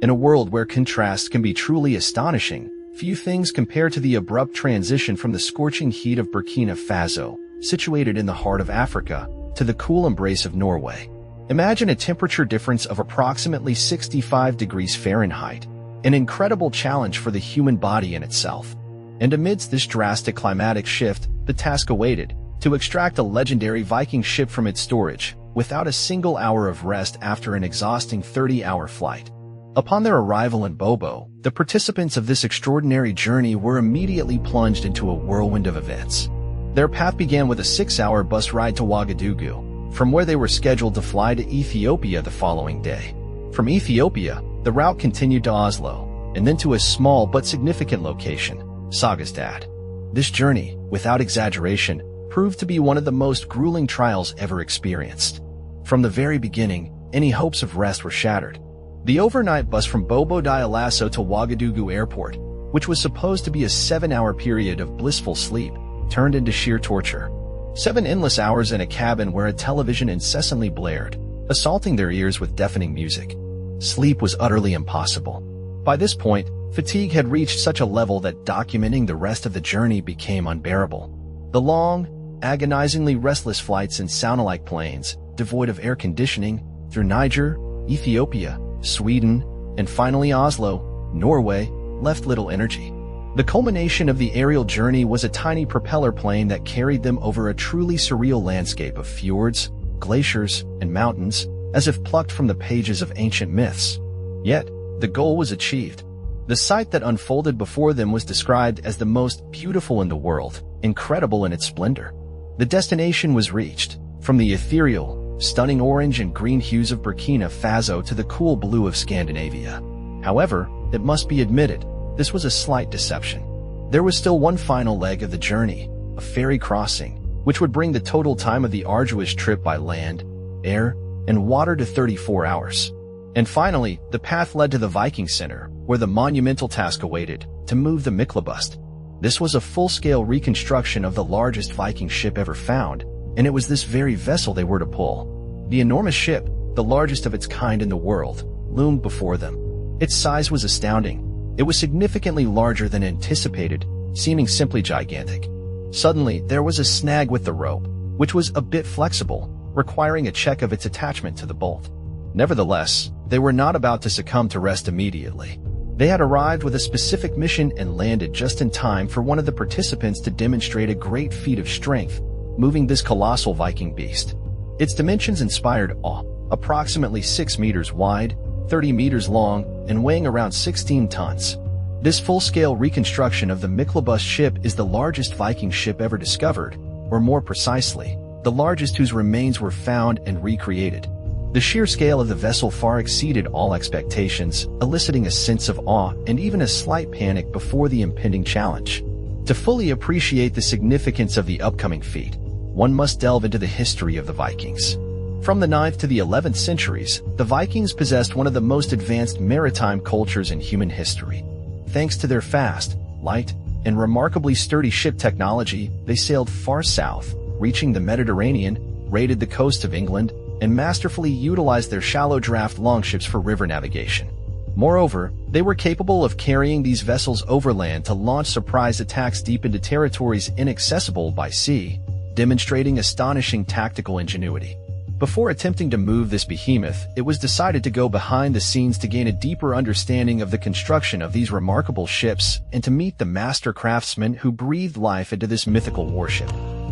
In a world where contrasts can be truly astonishing, few things compare to the abrupt transition from the scorching heat of Burkina Faso, situated in the heart of Africa, to the cool embrace of Norway. Imagine a temperature difference of approximately 65 degrees Fahrenheit, an incredible challenge for the human body in itself. And amidst this drastic climatic shift, the task awaited, to extract a legendary Viking ship from its storage, without a single hour of rest after an exhausting 30-hour flight. Upon their arrival in Bobo, the participants of this extraordinary journey were immediately plunged into a whirlwind of events. Their path began with a 6-hour bus ride to Ouagadougou, from where they were scheduled to fly to Ethiopia the following day. From Ethiopia, the route continued to Oslo, and then to a small but significant location, Sagastad. This journey, without exaggeration, proved to be one of the most grueling trials ever experienced. From the very beginning, any hopes of rest were shattered. The overnight bus from Bobo Dioulasso to Ouagadougou Airport, which was supposed to be a 7-hour period of blissful sleep, turned into sheer torture. 7 endless hours in a cabin where a television incessantly blared, assaulting their ears with deafening music. Sleep was utterly impossible. By this point, fatigue had reached such a level that documenting the rest of the journey became unbearable. The long, agonizingly restless flights in sauna-like planes, devoid of air conditioning, through Niger, Ethiopia, Sweden, and finally Oslo, Norway, left little energy. The culmination of the aerial journey was a tiny propeller plane that carried them over a truly surreal landscape of fjords, glaciers, and mountains, as if plucked from the pages of ancient myths. Yet, the goal was achieved. The sight that unfolded before them was described as the most beautiful in the world, incredible in its splendor. The destination was reached, from the ethereal, stunning orange and green hues of Burkina Faso to the cool blue of Scandinavia. However, it must be admitted, this was a slight deception. There was still one final leg of the journey, a ferry crossing, which would bring the total time of the arduous trip by land, air, and water to 34 hours. And finally, the path led to the Viking Center, where the monumental task awaited, to move the meticulously. This was a full-scale reconstruction of the largest Viking ship ever found, and it was this very vessel they were to pull. The enormous ship, the largest of its kind in the world, loomed before them. Its size was astounding. It was significantly larger than anticipated, seeming simply gigantic. Suddenly, there was a snag with the rope, which was a bit flexible, requiring a check of its attachment to the bolt. Nevertheless, they were not about to succumb to rest immediately. They had arrived with a specific mission and landed just in time for one of the participants to demonstrate a great feat of strength, moving this colossal Viking beast. Its dimensions inspired awe, approximately 6 meters wide, 30 meters long, and weighing around 16 tons. This full-scale reconstruction of the meticulously ship is the largest Viking ship ever discovered, or more precisely, the largest whose remains were found and recreated. The sheer scale of the vessel far exceeded all expectations, eliciting a sense of awe and even a slight panic before the impending challenge. To fully appreciate the significance of the upcoming feat, one must delve into the history of the Vikings. From the 9th to the 11th centuries, the Vikings possessed one of the most advanced maritime cultures in human history. Thanks to their fast, light, and remarkably sturdy ship technology, they sailed far south, reaching the Mediterranean, raided the coast of England, and masterfully utilized their shallow draft longships for river navigation. Moreover, they were capable of carrying these vessels overland to launch surprise attacks deep into territories inaccessible by sea, demonstrating astonishing tactical ingenuity. Before attempting to move this behemoth, it was decided to go behind the scenes to gain a deeper understanding of the construction of these remarkable ships and to meet the master craftsmen who breathed life into this mythical warship.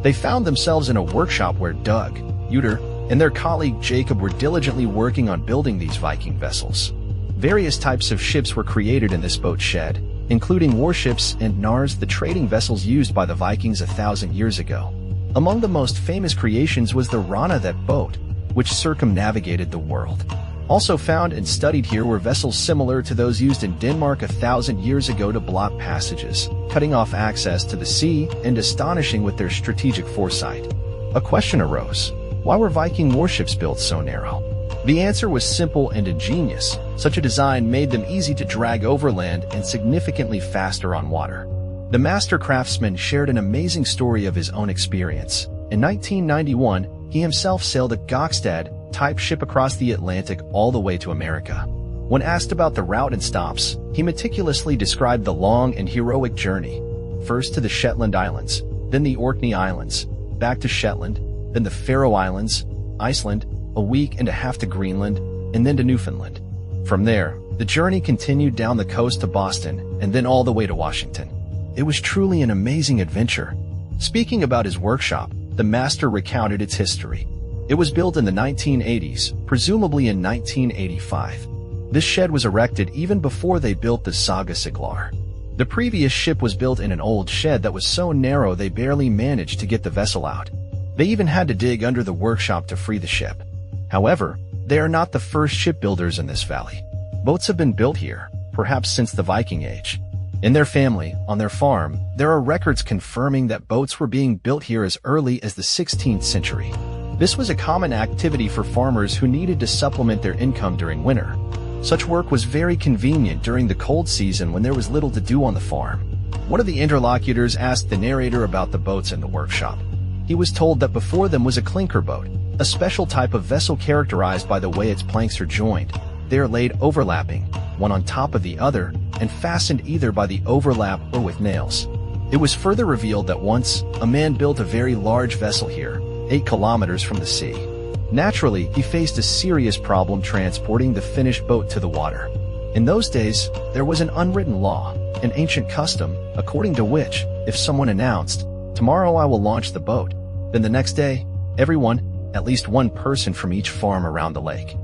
They found themselves in a workshop where Doug, Uter, and their colleague Jacob were diligently working on building these Viking vessels. Various types of ships were created in this boat shed, including warships and Norse, the trading vessels used by the Vikings 1,000 years ago. Among the most famous creations was the Rana, that boat, which circumnavigated the world. Also found and studied here were vessels similar to those used in Denmark 1,000 years ago to block passages, cutting off access to the sea and astonishing with their strategic foresight. A question arose: why were Viking warships built so narrow? The answer was simple and ingenious. Such a design made them easy to drag overland and significantly faster on water. The master craftsman shared an amazing story of his own experience. In 1991, he himself sailed a Gokstad-type ship across the Atlantic all the way to America. When asked about the route and stops, he meticulously described the long and heroic journey. First to the Shetland Islands, then the Orkney Islands, back to Shetland, then the Faroe Islands, Iceland, a week and a half to Greenland, and then to Newfoundland. From there, the journey continued down the coast to Boston and then all the way to Washington. It was truly an amazing adventure. Speaking about his workshop, the master recounted its history. It was built in the 1980s, presumably in 1985. This shed was erected even before they built the Saga Siglar. The previous ship was built in an old shed that was so narrow they barely managed to get the vessel out. They even had to dig under the workshop to free the ship. However, they are not the first shipbuilders in this valley. Boats have been built here, perhaps since the Viking Age. In their family, on their farm, there are records confirming that boats were being built here as early as the 16th century. This was a common activity for farmers who needed to supplement their income during winter. Such work was very convenient during the cold season when there was little to do on the farm. One of the interlocutors asked the narrator about the boats in the workshop. He was told that before them was a clinker boat, a special type of vessel characterized by the way its planks are joined. They are laid overlapping, one on top of the other, and fastened either by the overlap or with nails. It was further revealed that once, a man built a very large vessel here, 8 kilometers from the sea. Naturally, he faced a serious problem transporting the finished boat to the water. In those days, there was an unwritten law, an ancient custom, according to which, if someone announced, "Tomorrow I will launch the boat," then the next day, everyone, at least one person from each farm around the lake,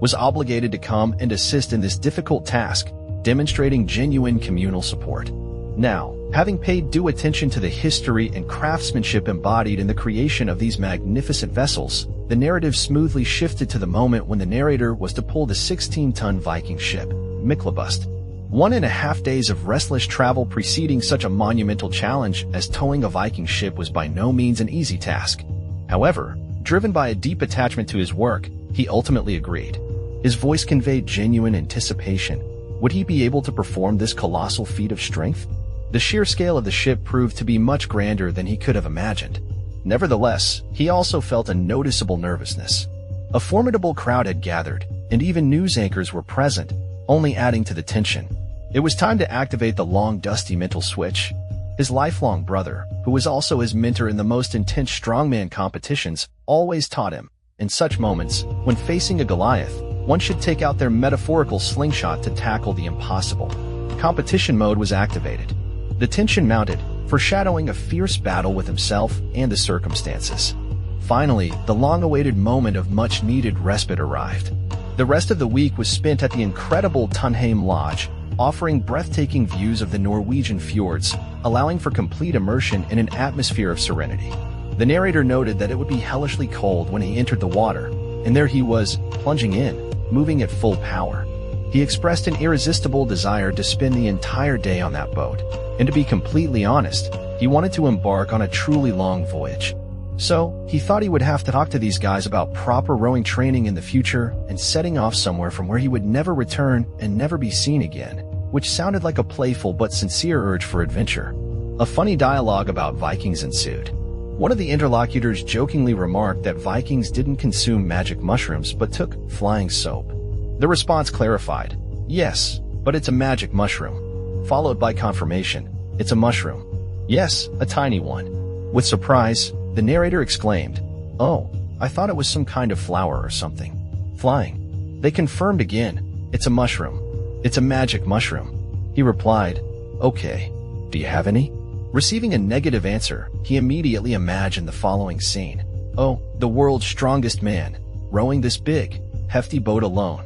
was obligated to come and assist in this difficult task, demonstrating genuine communal support. Now, having paid due attention to the history and craftsmanship embodied in the creation of these magnificent vessels, the narrative smoothly shifted to the moment when the narrator was to pull the 16-ton Viking ship, Myklebust. 1.5 days of restless travel preceding such a monumental challenge as towing a Viking ship was by no means an easy task. However, driven by a deep attachment to his work, he ultimately agreed. His voice conveyed genuine anticipation. Would he be able to perform this colossal feat of strength? The sheer scale of the ship proved to be much grander than he could have imagined. Nevertheless, he also felt a noticeable nervousness. A formidable crowd had gathered, and even news anchors were present, only adding to the tension. It was time to activate the long, dusty mental switch. His lifelong brother, who was also his mentor in the most intense strongman competitions, always taught him, in such moments, when facing a Goliath, one should take out their metaphorical slingshot to tackle the impossible. Competition mode was activated. The tension mounted, foreshadowing a fierce battle with himself and the circumstances. Finally, the long-awaited moment of much-needed respite arrived. The rest of the week was spent at the incredible Tunheim Lodge, offering breathtaking views of the Norwegian fjords, allowing for complete immersion in an atmosphere of serenity. The narrator noted that it would be hellishly cold when he entered the water, and there he was, plunging in, moving at full power. He expressed an irresistible desire to spend the entire day on that boat, and to be completely honest, he wanted to embark on a truly long voyage. So, he thought he would have to talk to these guys about proper rowing training in the future and setting off somewhere from where he would never return and never be seen again, which sounded like a playful but sincere urge for adventure. A funny dialogue about Vikings ensued. One of the interlocutors jokingly remarked that Vikings didn't consume magic mushrooms but took flying soap. The response clarified, "Yes, but it's a magic mushroom," followed by confirmation, "It's a mushroom. Yes, a tiny one." With surprise, the narrator exclaimed, "Oh, I thought it was some kind of flower or something. Flying." They confirmed again, "It's a mushroom. It's a magic mushroom." He replied, "Okay, do you have any?" Receiving a negative answer, he immediately imagined the following scene. "Oh, the world's strongest man, rowing this big, hefty boat alone.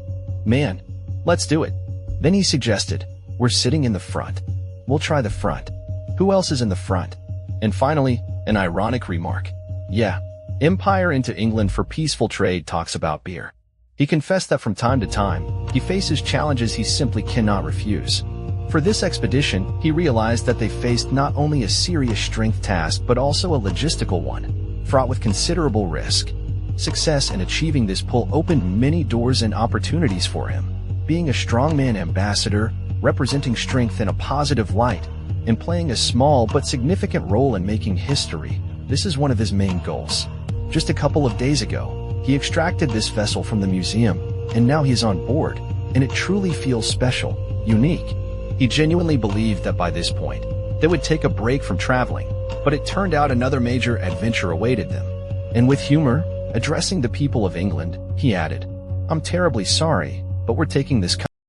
Man, let's do it." Then he suggested, "We're sitting in the front. We'll try the front. Who else is in the front?" And finally, an ironic remark. "Yeah, Empire into England for peaceful trade talks about beer." He confessed that from time to time, he faces challenges he simply cannot refuse. For this expedition, he realized that they faced not only a serious strength task but also a logistical one, fraught with considerable risk. Success in achieving this pull opened many doors and opportunities for him. Being a strongman ambassador, representing strength in a positive light, and playing a small but significant role in making history, this is one of his main goals. Just a couple of days ago, he extracted this vessel from the museum, and now he is on board, and it truly feels special, unique. He genuinely believed that by this point, they would take a break from traveling, but it turned out another major adventure awaited them. And with humor, addressing the people of England, he added, "I'm terribly sorry, but we're taking this